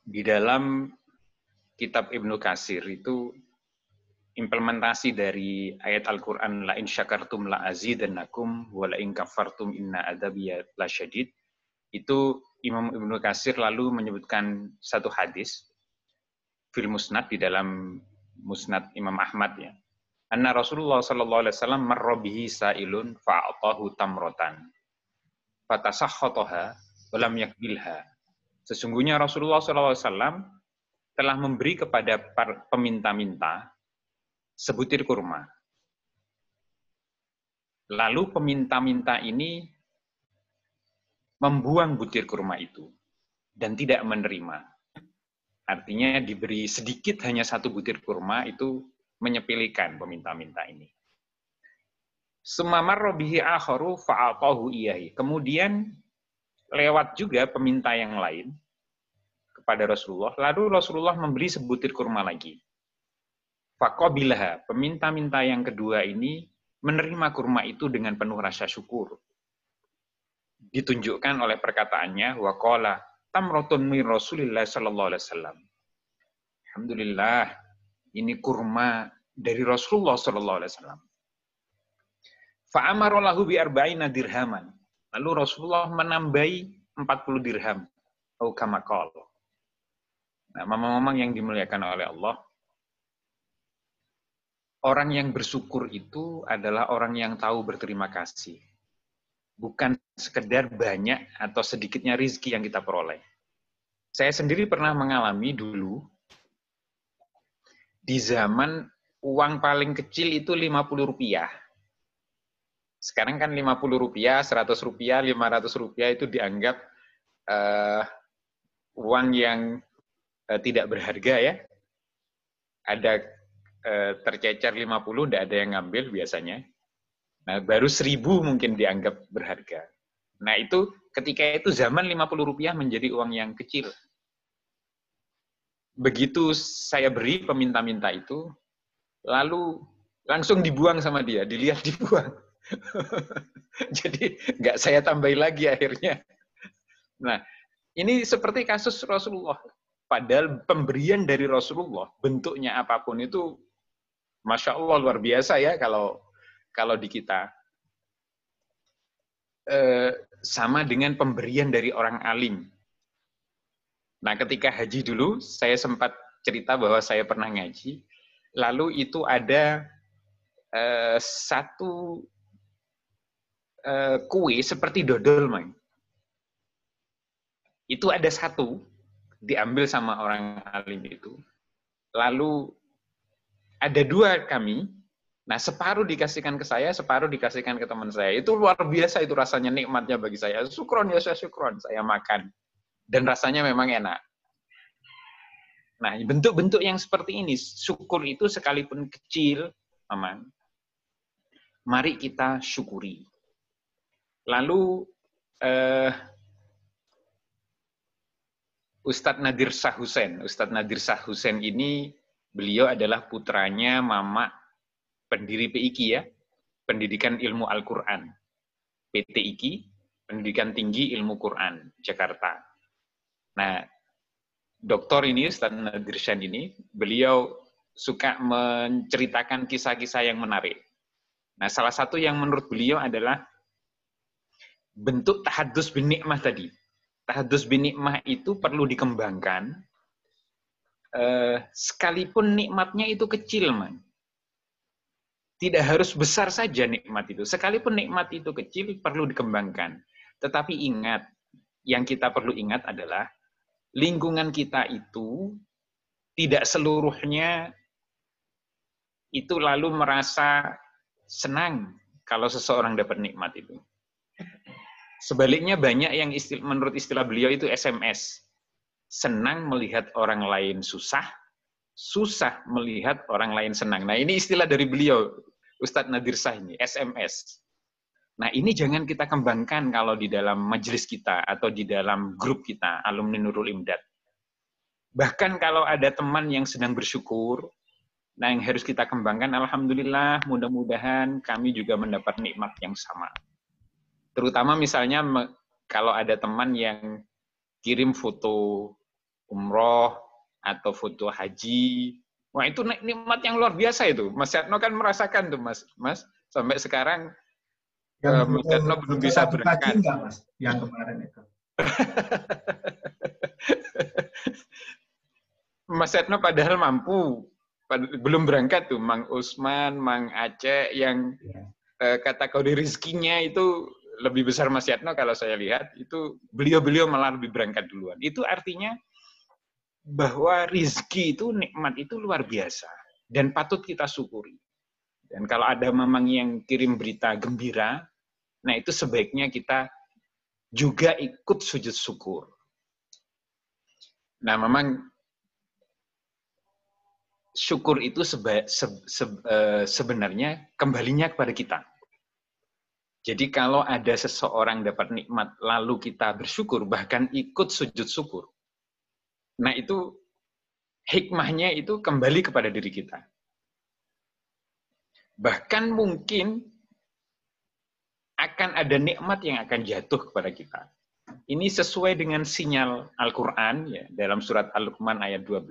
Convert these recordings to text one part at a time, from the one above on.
Di dalam kitab Ibnu Katsir itu implementasi dari ayat Al-Quran la in syakartum la azidannakum wa la in kafartum inna adzabiya lasyadid. Itu Imam Ibnu Katsir lalu menyebutkan satu hadis fil musnad, di dalam musnad Imam Ahmad ya. Anna Rasulullah sallallahu alaihi wasallam marra bihi sa'ilun fa'atahu tamratan fatasahhataha wa lam yakbilha. Sesungguhnya Rasulullah sallallahu alaihi wasallam telah memberi kepada peminta-minta sebutir kurma. Lalu peminta-minta ini membuang butir kurma itu dan tidak menerima. Artinya diberi sedikit, hanya satu butir kurma, itu menyepelekan peminta-minta ini. Summa marra bihi akharu fa'atahu iyahi. Kemudian lewat juga peminta yang lain kepada Rasulullah, lalu Rasulullah memberi sebutir kurma lagi. Faqabilaha, peminta-minta yang kedua ini menerima kurma itu dengan penuh rasa syukur. Ditunjukkan oleh perkataannya, wa qala tamratun min Rasulillah sallallahu alaihi wasallam. Alhamdulillah, ini kurma dari Rasulullah sallallahu alaihi wasallam. Fa amara lahu bi arba'ina dirhaman. Lalu Rasulullah menambahi 40 dirham. Atau kama qala. Nah, mamang-mamang yang dimuliakan oleh Allah, orang yang bersyukur itu adalah orang yang tahu berterima kasih. Bukan sekedar banyak atau sedikitnya rezeki yang kita peroleh. Saya sendiri pernah mengalami dulu, di zaman uang paling kecil itu 50 rupiah. Sekarang kan 50 rupiah, 100 rupiah, 500 rupiah itu dianggap uang yang tidak berharga ya. Ada tercecer 50, tidak ada yang ngambil biasanya. Nah, baru 1000 mungkin dianggap berharga. Nah, itu ketika itu zaman 50 rupiah menjadi uang yang kecil. Begitu saya beri peminta-minta itu, lalu langsung dibuang sama dia, dilihat dibuang. Jadi nggak saya tambahin lagi akhirnya. Nah, ini seperti kasus Rasulullah. Padahal pemberian dari Rasulullah, bentuknya apapun itu, Masya Allah luar biasa ya kalau di kita. Sama dengan pemberian dari orang alim. Nah, ketika haji dulu, saya sempat cerita bahwa saya pernah ngaji, lalu itu ada satu kue seperti dodol, man. Itu ada satu, diambil sama orang alim itu. Lalu ada dua kami, nah separuh dikasihkan ke saya, separuh dikasihkan ke teman saya. Itu luar biasa itu rasanya, nikmatnya bagi saya. Syukron ya, saya syukron, saya makan. Dan rasanya memang enak. Nah, bentuk-bentuk yang seperti ini, syukur itu sekalipun kecil, Maman, mari kita syukuri. Lalu, Ustadz Nadir Shah Hussein. Ustadz Nadir Shah Hussein ini, beliau adalah putranya mama pendiri PIKI ya, Pendidikan Ilmu Al-Quran. PTIKI, Pendidikan Tinggi Ilmu Quran, Jakarta. Nah, doktor ini, Ustadz Nadir Shah ini, beliau suka menceritakan kisah-kisah yang menarik. Nah, salah satu yang menurut beliau adalah bentuk tahadus bin nikmah tadi. Tahadus bin nikmah itu perlu dikembangkan, sekalipun nikmatnya itu kecil, man. Tidak harus besar saja nikmat itu. Sekalipun nikmat itu kecil, perlu dikembangkan. Tetapi ingat, yang kita perlu ingat adalah, lingkungan kita itu tidak seluruhnya itu lalu merasa senang kalau seseorang dapat nikmat itu. Sebaliknya banyak yang menurut istilah beliau itu SMS. Senang melihat orang lain susah, susah melihat orang lain senang. Nah, ini istilah dari beliau, Ustadz Nadir Shah ini, SMS. Nah, ini jangan kita kembangkan kalau di dalam majelis kita atau di dalam grup kita, alumni Nurul Imdad. Bahkan kalau ada teman yang sedang bersyukur, nah yang harus kita kembangkan, alhamdulillah, mudah-mudahan kami juga mendapat nikmat yang sama. Terutama misalnya kalau ada teman yang kirim foto umroh atau foto haji. Wah, itu nikmat yang luar biasa itu. Mas Yatno kan merasakan tuh, Mas. Sampai sekarang Yang Mas Yatno belum foto bisa tadi pagi berangkat. enggak, Mas? Yang kemarin itu. Mas Yatno padahal mampu. Belum berangkat tuh, Mang Usman, Mang Aceh, yang kategori rezekinya itu lebih besar Mas Yatno kalau saya lihat. Itu beliau-beliau malah lebih berangkat duluan. Itu artinya bahwa rezeki itu, nikmat itu luar biasa. Dan patut kita syukuri. Dan kalau ada memang yang kirim berita gembira, nah itu sebaiknya kita juga ikut sujud syukur. Nah memang syukur itu sebenarnya kembalinya kepada kita. Jadi kalau ada seseorang dapat nikmat lalu kita bersyukur, bahkan ikut sujud syukur, nah itu hikmahnya itu kembali kepada diri kita. Bahkan mungkin akan ada nikmat yang akan jatuh kepada kita. Ini sesuai dengan sinyal Al-Quran ya, dalam surat Al-Luqman ayat 12.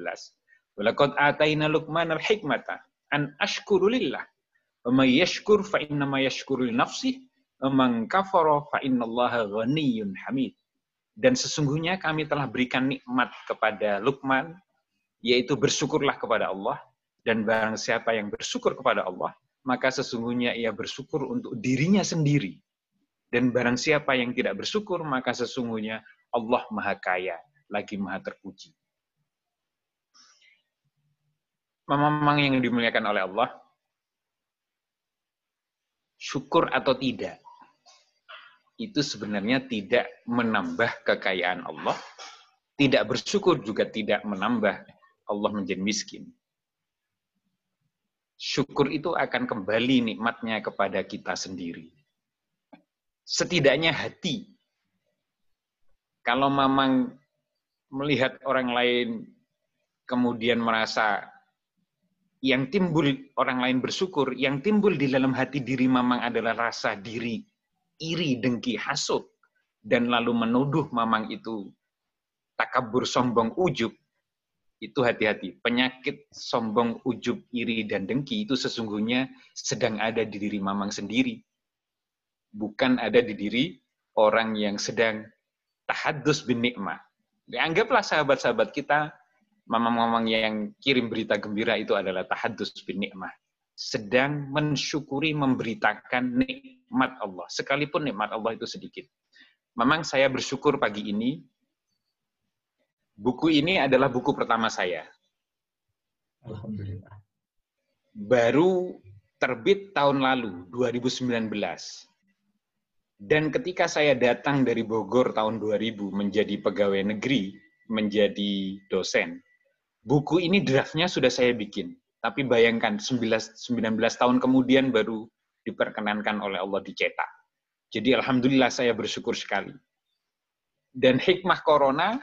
Walaqad ataina Luqman al-hikmata an ashkuru lillah. Wa may yashkur fa innama yashkuru li nafsihi wa man kafara fa innallaha ghaniyyun hamid. Dan sesungguhnya kami telah berikan nikmat kepada Luqman, yaitu bersyukurlah kepada Allah, dan barang siapa yang bersyukur kepada Allah, maka sesungguhnya ia bersyukur untuk dirinya sendiri. Dan barang siapa yang tidak bersyukur, maka sesungguhnya Allah Maha Kaya, lagi Maha Terpuji. Memang yang dimuliakan oleh Allah, syukur atau tidak, itu sebenarnya tidak menambah kekayaan Allah, tidak bersyukur juga tidak menambah Allah menjadi miskin. Syukur itu akan kembali nikmatnya kepada kita sendiri. Setidaknya hati. Kalau memang melihat orang lain kemudian merasa yang timbul orang lain bersyukur, yang timbul di dalam hati diri mamang adalah rasa diri iri, dengki, hasut, dan lalu menuduh mamang itu takabur, sombong, ujub, itu hati-hati. Penyakit sombong, ujub, iri, dan dengki itu sesungguhnya sedang ada di diri mamang sendiri. Bukan ada di diri orang yang sedang tahaddus bin nikmah. Anggaplah sahabat-sahabat kita, mamang-mamang yang kirim berita gembira itu adalah tahaddus bin nikmah. Sedang mensyukuri, memberitakan nikmat Allah. Sekalipun nikmat Allah itu sedikit. Memang saya bersyukur pagi ini, buku ini adalah buku pertama saya. Alhamdulillah. Baru terbit tahun lalu, 2019. Dan ketika saya datang dari Bogor tahun 2000 menjadi pegawai negeri, menjadi dosen, buku ini draftnya sudah saya bikin. Tapi bayangkan, 19 tahun kemudian baru diperkenankan oleh Allah dicetak. Jadi alhamdulillah saya bersyukur sekali. Dan hikmah corona,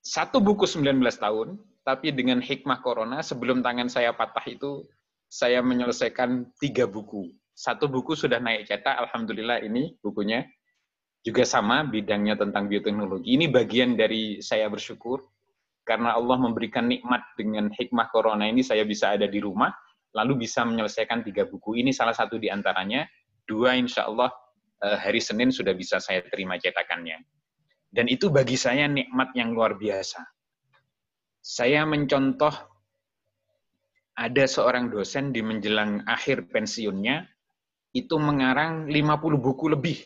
satu buku 19 tahun, tapi dengan hikmah corona, sebelum tangan saya patah itu, saya menyelesaikan 3 buku. Satu buku sudah naik cetak, alhamdulillah ini bukunya. Juga sama, bidangnya tentang bioteknologi. Ini bagian dari saya bersyukur, karena Allah memberikan nikmat dengan hikmah corona ini, saya bisa ada di rumah, lalu bisa menyelesaikan 3 buku. Ini salah satu di antaranya, 2 insya Allah hari Senin sudah bisa saya terima cetakannya. Dan itu bagi saya nikmat yang luar biasa. Saya mencontoh, ada seorang dosen di menjelang akhir pensiunnya, itu mengarang 50 buku lebih.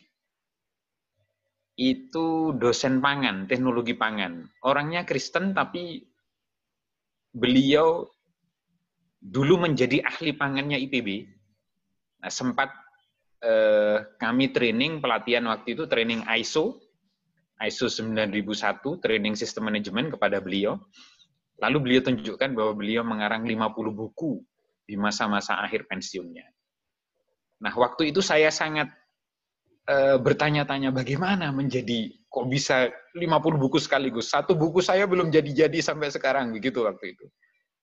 Itu dosen pangan, teknologi pangan. Orangnya Kristen, tapi beliau dulu menjadi ahli pangannya IPB. Nah, sempat kami training, pelatihan waktu itu, training ISO 9001, training sistem manajemen kepada beliau. Lalu beliau tunjukkan bahwa beliau mengarang 50 buku di masa-masa akhir pensiunnya. Nah, waktu itu saya sangat bertanya-tanya bagaimana menjadi, kok bisa 50 buku sekaligus. Satu buku saya belum jadi-jadi sampai sekarang, begitu waktu itu.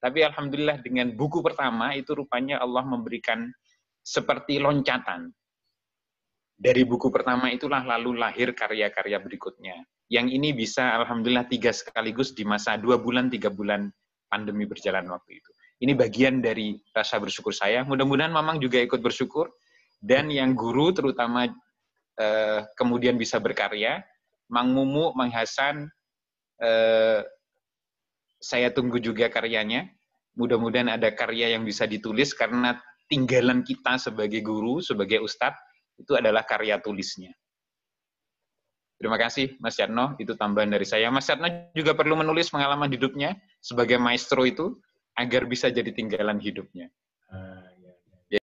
Tapi alhamdulillah dengan buku pertama itu rupanya Allah memberikan seperti loncatan. Dari buku pertama itulah lalu lahir karya-karya berikutnya. yang ini bisa alhamdulillah 3 sekaligus di masa 2 bulan, 3 bulan pandemi berjalan waktu itu. Ini bagian dari rasa bersyukur saya. Mudah-mudahan Mamang juga ikut bersyukur. Dan yang guru terutama kemudian bisa berkarya. Mang Mumu, Mang Hasan, saya tunggu juga karyanya. Mudah-mudahan ada karya yang bisa ditulis karena tinggalan kita sebagai guru, sebagai ustadz, itu adalah karya tulisnya. Terima kasih, Mas Yatno. Itu tambahan dari saya. Mas Yatno juga perlu menulis pengalaman hidupnya sebagai maestro itu agar bisa jadi tinggalan hidupnya.